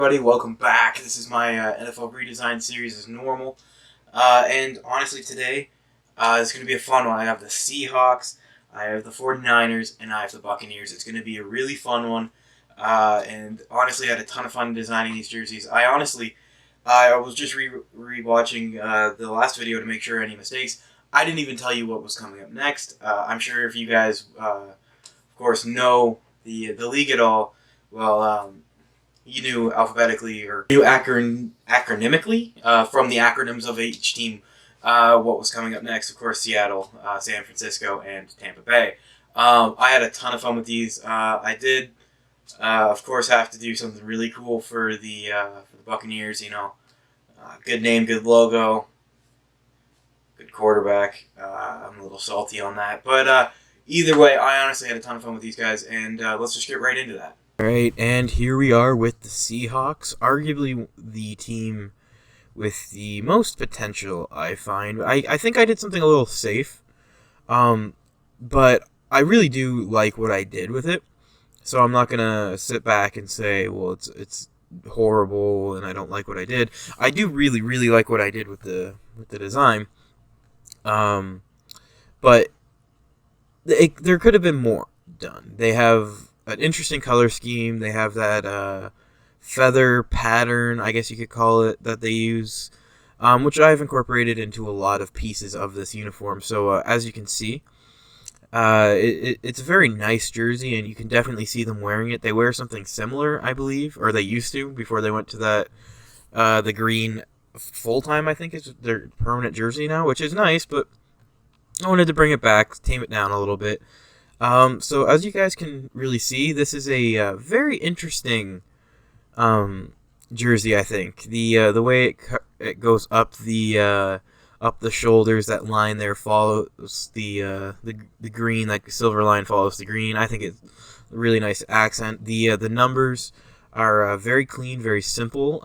Everybody, welcome back. This is my NFL Redesign series as normal. And honestly, today it's going to be a fun one. I have the Seahawks, I have the 49ers, and I have the Buccaneers. It's going to be a really fun one. And honestly, I had a ton of fun designing these jerseys. I was just re-watching the last video to make sure any mistakes. I didn't even tell you what was coming up next. I'm sure if you guys, of course, know the league at all, well, you knew alphabetically or knew acronymically from the acronyms of each team what was coming up next. Of course, Seattle, San Francisco, and Tampa Bay. I had a ton of fun with these. I did, of course, have to do something really cool for the Buccaneers. Good name, good logo, good quarterback. I'm a little salty on that, but either way, I honestly had a ton of fun with these guys, and let's just get right into that. Alright, and here we are with the Seahawks, arguably the team with the most potential, I find. I think I did something a little safe, but I really do like what I did with it, so I'm not going to sit back and say, well, it's horrible and I don't like what I did. I do really, really like what I did with the design, but there could have been more done. They have an interesting color scheme. They have that feather pattern, I guess you could call it, that they use, which I've incorporated into a lot of pieces of this uniform. So as you can see, it's a very nice jersey, and you can definitely see them wearing it. They wear something similar, I believe, or they used to before they went to that the green full-time, I think is their permanent jersey now, which is nice, but I wanted to bring it back, tame it down a little bit. So as you guys can really see, this is a very interesting jersey. I think the way it goes up the shoulders, that line there follows the green, like the silver line follows the green. I think it's a really nice accent. The numbers are very clean, very simple,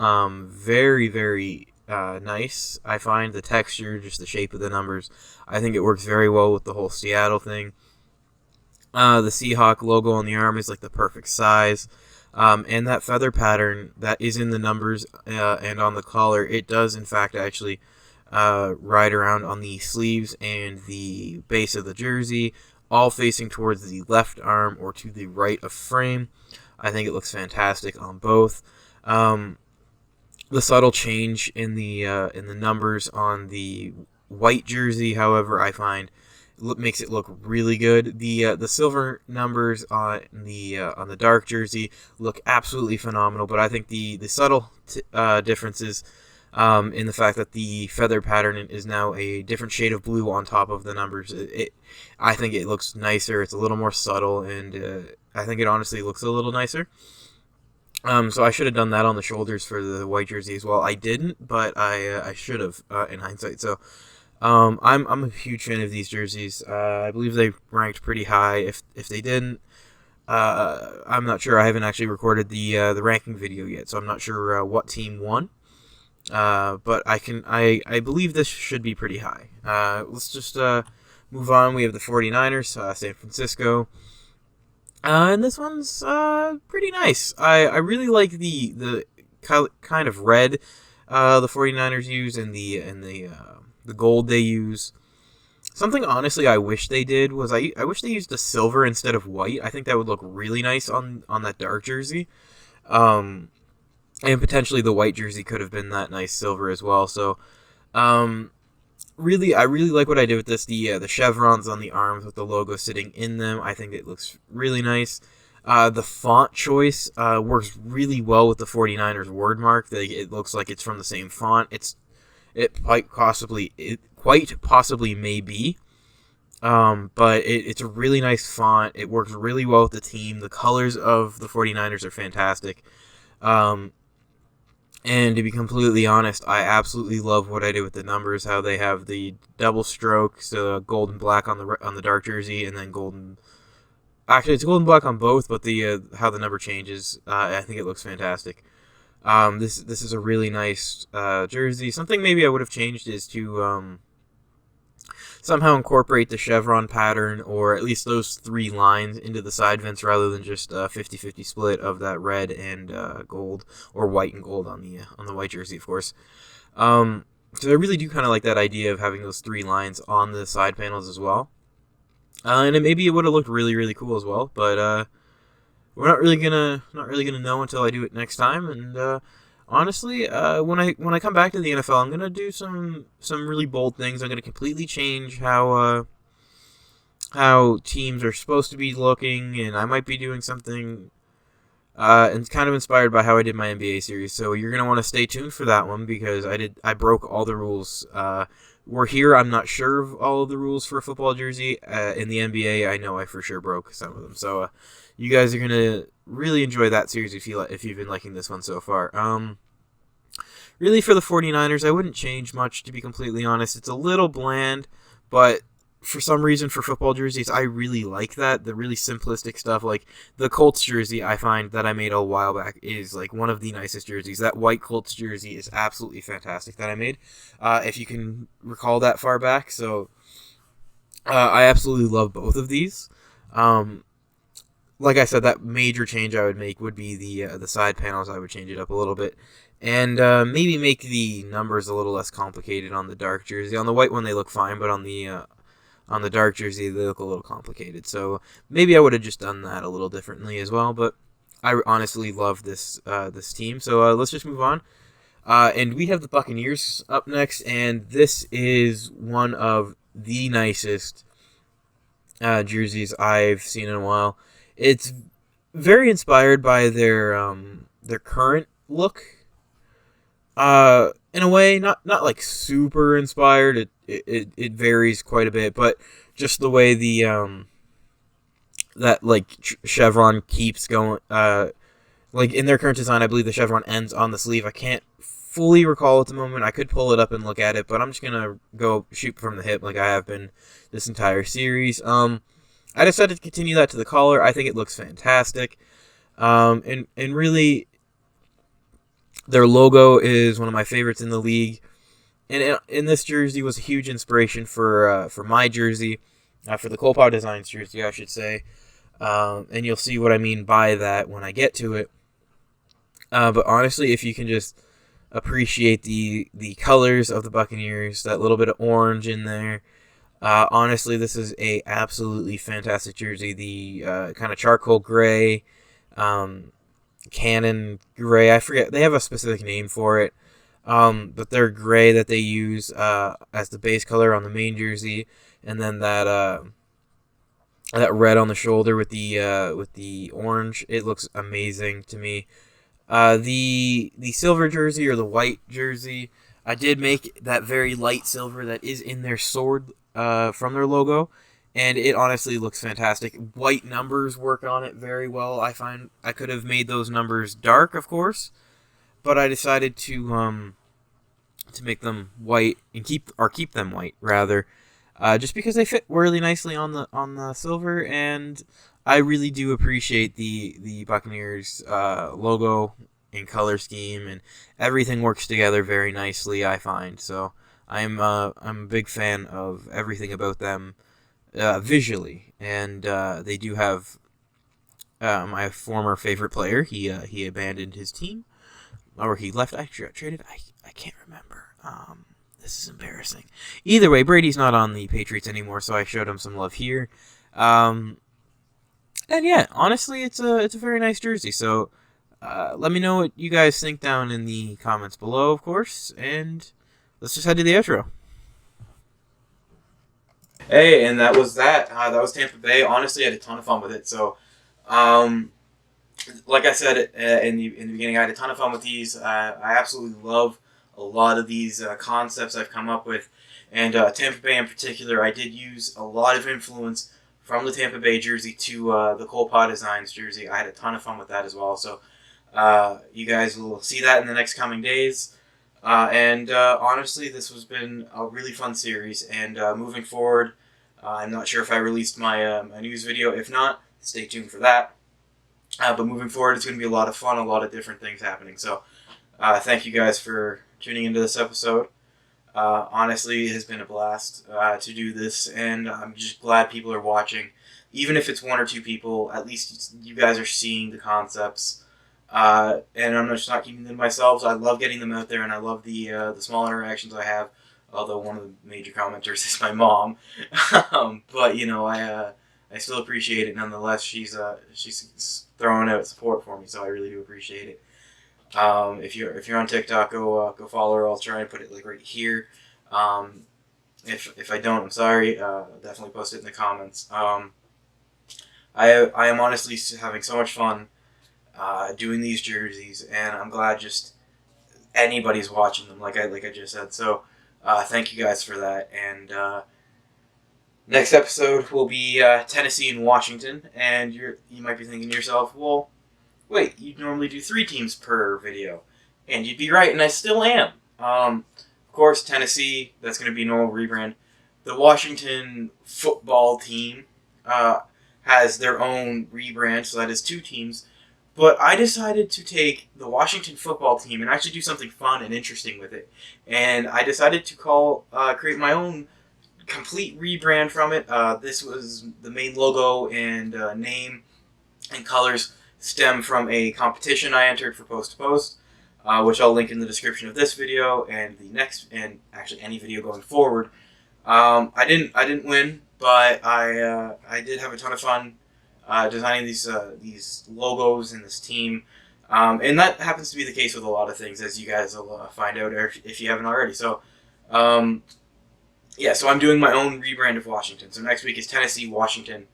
very very nice. I find the texture, just the shape of the numbers. I think it works very well with the whole Seattle thing. The Seahawk logo on the arm is like the perfect size. And that feather pattern that is in the numbers and on the collar, it does in fact actually ride around on the sleeves and the base of the jersey, all facing towards the left arm or to the right of frame. I think it looks fantastic on both. The subtle change in the numbers on the white jersey, however, I find makes it look really good. The silver numbers on the dark jersey look absolutely phenomenal, but I think the subtle differences in the fact that the feather pattern is now a different shade of blue on top of the numbers, I think it looks nicer. It's a little more subtle, and I think it honestly looks a little nicer. So I should have done that on the shoulders for the white jersey as well. I didn't, but I should have in hindsight. So I'm a huge fan of these jerseys. I believe they ranked pretty high. If they didn't, I'm not sure. I haven't actually recorded the ranking video yet, so I'm not sure what team won. But I believe this should be pretty high. Let's just move on. We have the 49ers, San Francisco. And this one's pretty nice. I really like the kind of red the 49ers use and the gold they use. Something honestly I wish they did was I wish they used the silver instead of white. I think that would look really nice on that dark jersey. And potentially the white jersey could have been that nice silver as well. So I really like what I did with this. The chevrons on the arms with the logo sitting in them, I think it looks really nice. The font choice works really well with the 49ers word mark. It looks like it's from the same font. It quite possibly may be, but it's a really nice font. It works really well with the team. The colors of the 49ers are fantastic. And to be completely honest, I absolutely love what I did with the numbers. How they have the double strokes, gold and black on the dark jersey, and then golden. Actually, it's gold and black on both, but the how the number changes, I think it looks fantastic. This is a really nice jersey. Something maybe I would have changed is to somehow incorporate the chevron pattern, or at least those 3 lines, into the side vents rather than just a 50-50 split of that red and gold, or white and gold on the white jersey, of course. So I really do kind of like that idea of having those 3 lines on the side panels as well. And maybe it would have looked really, really cool as well, but we're not really gonna know until I do it next time. And honestly, when I come back to the NFL, I'm gonna do some really bold things. I'm gonna completely change how teams are supposed to be looking, and I might be doing something. And it's kind of inspired by how I did my NBA series, so you're gonna want to stay tuned for that one, because I broke all the rules. We're here. I'm not sure of all of the rules for a football jersey. In the NBA, I know I for sure broke some of them. So you guys are gonna really enjoy that series if you've been liking this one so far. Really, for the 49ers, I wouldn't change much, to be completely honest. It's a little bland, but for some reason, for football jerseys, I really like that. The really simplistic stuff, like the Colts jersey I find that I made a while back, is like one of the nicest jerseys. That white Colts jersey is absolutely fantastic that I made, if you can recall that far back. So I absolutely love both of these. Like I said, that major change I would make would be the side panels. I would change it up a little bit, and maybe make the numbers a little less complicated on the dark jersey. On the white one, they look fine, but on the dark jersey, they look a little complicated. So maybe I would have just done that a little differently as well. But I honestly love this team. So let's just move on. And we have the Buccaneers up next, and this is one of the nicest jerseys I've seen in a while. It's very inspired by their current look. In a way, not like super inspired. It varies quite a bit, but just the way the that like chevron keeps going. Like in their current design, I believe the chevron ends on the sleeve. I can't fully recall at the moment. I could pull it up and look at it, but I'm just gonna go shoot from the hip like I have been this entire series. I decided to continue that to the collar. I think it looks fantastic. And really, their logo is one of my favorites in the league. And in this jersey was a huge inspiration for my jersey, for the Copa Designs jersey, I should say. And you'll see what I mean by that when I get to it. But honestly, if you can just appreciate the colors of the Buccaneers, that little bit of orange in there. Honestly, this is a absolutely fantastic jersey. The kind of charcoal gray, cannon gray. I forget. They have a specific name for it. But they're gray that they use as the base color on the main jersey, and then that red on the shoulder with the orange. It looks amazing to me. The silver jersey, or the white jersey, I did make that very light silver that is in their sword from their logo, and it honestly looks fantastic. White numbers work on it very well. I find I could have made those numbers dark, of course, but I decided to make them white and keep them white rather, just because they fit really nicely on the silver, and I really do appreciate the Buccaneers logo and color scheme, and everything works together very nicely, I find. So I'm a big fan of everything about them visually, and they do have my former favorite player. He abandoned his team, or he left. I traded. I can't remember. This is embarrassing. Either way, Brady's not on the Patriots anymore, so I showed him some love here. And yeah, honestly, it's a very nice jersey. So let me know what you guys think down in the comments below, of course, and let's just head to the outro. Hey, and that was that. That was Tampa Bay. Honestly, I had a ton of fun with it. So, like I said in the beginning, I had a ton of fun with these. I absolutely love a lot of these concepts I've come up with, and Tampa Bay in particular, I did use a lot of influence from the Tampa Bay jersey to the Copa Designs jersey. I had a ton of fun with that as well. So you guys will see that in the next coming days. And honestly, this has been a really fun series. And moving forward, I'm not sure if I released my my news video. If not, stay tuned for that. But moving forward, it's going to be a lot of fun, a lot of different things happening. So thank you guys for tuning into this episode. Honestly, it has been a blast to do this, and I'm just glad people are watching. Even if it's one or two people, at least you guys are seeing the concepts. And I'm just not keeping them to myself. So I love getting them out there, and I love the small interactions I have. Although one of the major commenters is my mom, but I still appreciate it nonetheless. She's throwing out support for me, so I really do appreciate it. If you're on TikTok, go follow her. I'll try and put it like right here. If I don't, I'm sorry. Definitely post it in the comments. I am honestly having so much fun doing these jerseys, and I'm glad just anybody's watching them. Like I just said. So thank you guys for that. And next episode will be Tennessee and Washington. And you might be thinking to yourself, well, wait, you normally do 3 teams per video, and you'd be right, and I still am. Of course, Tennessee, that's going to be a normal rebrand. The Washington football team has their own rebrand, so that is 2 teams. But I decided to take the Washington football team and actually do something fun and interesting with it. And I decided to create my own complete rebrand from it. This was the main logo and name and colors stem from a competition I entered for Post to Post, which I'll link in the description of this video and the next, and actually any video going forward. I didn't win, but I did have a ton of fun designing these logos and this team, and that happens to be the case with a lot of things, as you guys will find out if you haven't already. So, yeah, so I'm doing my own rebrand of Washington. So next week is Tennessee, Washington.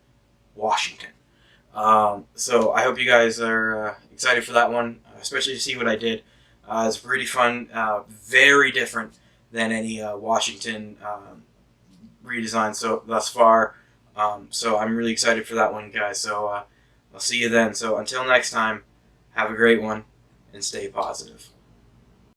So I hope you guys are excited for that one, especially to see what I did. It's pretty fun, very different than any Washington redesign thus far. So I'm really excited for that one, guys. So I'll see you then. So until next time, have a great one and stay positive.